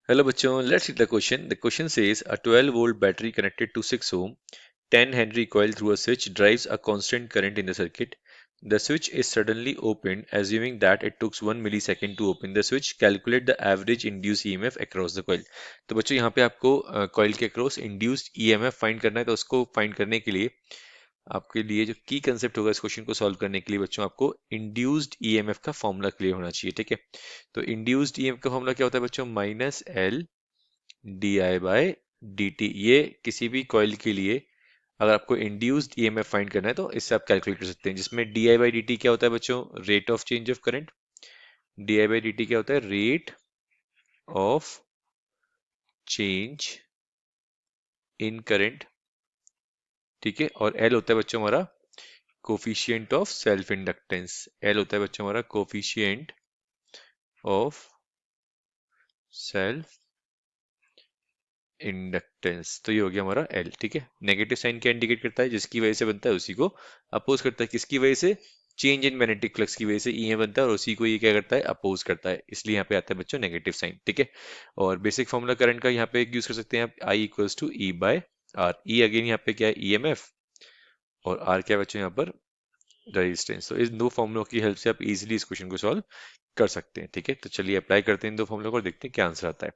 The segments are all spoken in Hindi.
Hello बच्चों, let's see the question. The question says a 12-volt battery connected to 6 ohm 10 Henry coil through a switch drives a constant current in the circuit. The switch is suddenly opened, assuming that it took 1 millisecond to open the switch. Calculate the average induced EMF across the coil. तो बच्चों यहाँ पे आपको कॉइल के अक्रॉस इंड्यूस्ड ईएमएफ फाइंड करना है। तो उसको फाइंड करने के लिए आपके लिए जो की कंसेप्ट होगा इस क्वेश्चन को सॉल्व करने के लिए बच्चों आपको इंड्यूस्ड ईएमएफ का फॉर्मूला क्लियर होना चाहिए। ठीक है, तो इंड्यूस्ड ईएमएफ का फॉर्मूला क्या होता है बच्चों? Minus L D I by D T. ये किसी भी कॉइल के लिए अगर आपको इंड्यूस्ड ईएमएफ फाइंड करना है तो इससे आप कैलकुलेट कर सकते हैं, जिसमें D I by D T क्या होता है बच्चों? Rate of change of current. D I by D T क्या होता है? Rate of change in current. ठीक है, और एल होता है बच्चों हमारा coefficient of self inductance. L होता है बच्चों हमारा कोफिशिएंट ऑफ सेल्फ इंडक्टेंस। तो ये हो गया हमारा एल। ठीक है, नेगेटिव साइन क्या इंडिकेट करता है? जिसकी वजह से बनता है उसी को अपोज करता है। किसकी वजह से? चेंज इन मैग्नेटिक फ्लक्स की वजह से ईएमएफ बनता है और उसी को ये क्या करता है? अपोज करता है। इसलिए यहाँ पे आता है बच्चों नेगेटिव साइन। ठीक है, और बेसिक फॉर्मूला करंट का यहाँ पे यूज कर सकते हैं आप, I equals to E by R. E again यहाँ पे क्या है? ईएमएफ, और आर क्या है बच्चों यहाँ पर? रेजिस्टेंस। तो इस दो फॉर्मुलों की हेल्प से आप इजीली इस क्वेश्चन को सॉल्व कर सकते हैं। ठीक है, तो चलिए अप्लाई करते हैं इन दो फॉर्मुलों को और देखते हैं क्या आंसर आता है।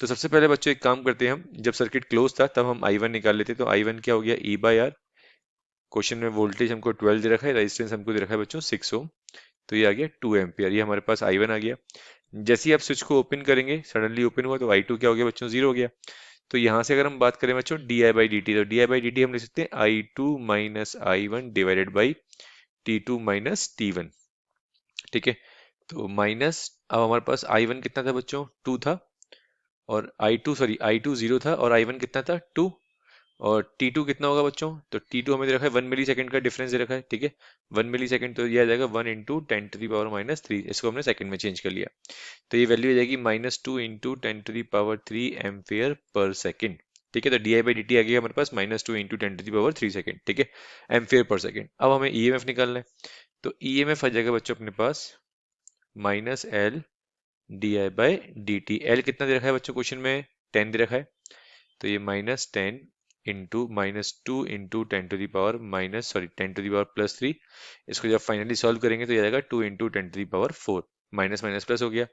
तो सबसे पहले बच्चों एक काम करते हैं, हम जब सर्किट क्लोज था तब हम I1 निकाल लेते। तो I1 क्या हो गया? E by R. क्वेश्चन में वोल्टेज हमको 12 दे रखा है, रेजिस्टेंस हमको दे रखा है बच्चों 6 ओम। तो ये आ गया 2 एम्पियर। ये हमारे पास I1 आ गया। जैसे ही आप स्विच को ओपन करेंगे, सडनली ओपन हुआ, तो I2 क्या हो गया बच्चों? 0 हो गया। तो यहाँ से अगर हम बात करें बच्चों D I by D T, तो D I by D T हम लिख सकते हैं I2 minus I1 divided by T2 minus T1। ठीक है, तो माइनस, अब हमारे पास I1 कितना था बच्चों? 2 था, और I2 0 था, और I1 कितना था? 2। और T2 कितना होगा बच्चों? तो T2 हमें दे रखा है 1 मिली सेकंड का डिफरेंस दे रखा है। ठीक है, 1 मिली सेकंड, तो ये आ जाएगा 1 into ten to the power minus 3। इसको हमने सेकंड में चेंज कर लिया, तो ये वैल्यू आ जाएगी -2 into ten to the power 3 ampere per second. ठीक है, तो D I by D T आ गया हमारे पास -2 into ten to the power 3 second. ठीक है, एम्पियर पर सेकंड। अब हमें ईएमएफ निकालना है, तो ईएमएफ आ जाएगा बच्चों अपने पास minus L D I by D T. L कितना दे रखा है बच्चों क्वेश्चन में? 10 दे रखा है, तो ये -10 into -2 into ten to the power ten to the power plus 3। इसको जब फाइनली सॉल्व करेंगे तो ये आएगा 2 into ten to the power 4। Minus minus plus हो गया,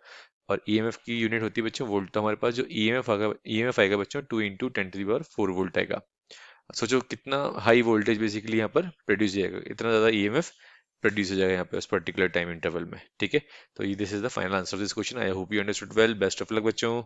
और ईएमएफ की यूनिट होती है बच्चों वोल्ट। तो हमारे पास जो ईएमएफ आएगा बच्चों 2 into ten to the power 4 volt आएगा। सोचो कितना हाई वोल्टेज बेसिकली यहाँ पर प्रोड्यूस जाएगा, इतना ज्यादा ईएमएफ प्रोड्यूस हो जाएगा यहाँ पे उस पर्टिकुलर टाइम इंटरवल में। ठीक है, तो ये this is the final answer of this question. I hope you understood well. Best of luck बच्चों।